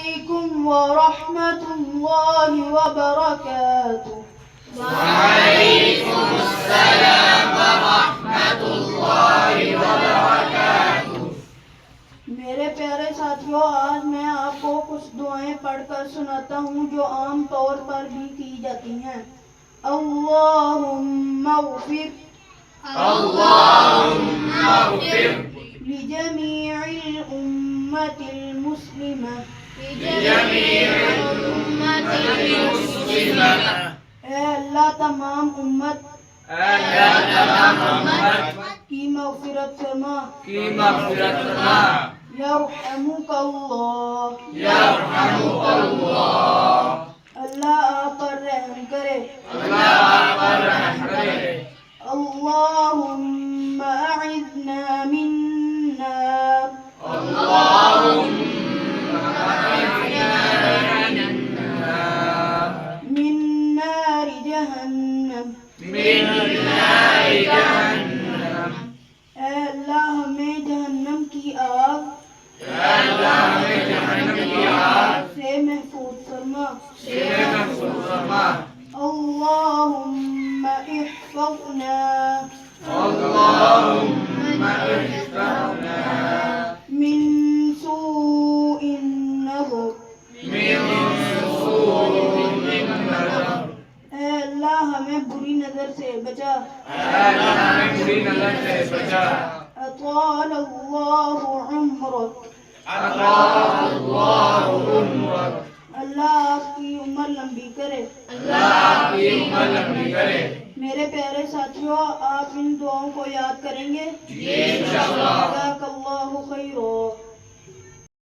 علیکم ورحمۃ اللہ وبرکاتہ. وعلیکم السلام ورحمۃ اللہ وبرکاتہ. میرے پیارے ساتھیوں، آج میں آپ کو کچھ دعائیں پڑھ کر سناتا ہوں جو عام طور پر بھی کی جاتی ہیں. اللہم اغفر اللہم اغفر لجمیع الامة المسلمة لجمیع الامة المسلمة. اے اللہ تمام امت اللہ تمام امت کی مغفرت فرما. کی مغفرت فرما. یرحمک اللہ. یرحمک اللہ. اللہ آپ پر رحم کرے. اللہ آپ پر رحم کرے. اللہم اعذنا من النار. اللہم من نار جہنم. من نار جہنم. اے اللہ ہمیں جہنم کی آگ اللہ ہمیں جہنم کی آگ سے محفوظ فرما. سے محفوظ فرما. اللہم احفظنا اللہم احفظنا من سوء النظر. من سوء النظر. اے اللہ ہمیں بری نظر سے بچا. اے اللہ ہمیں بری نظر سے بچا.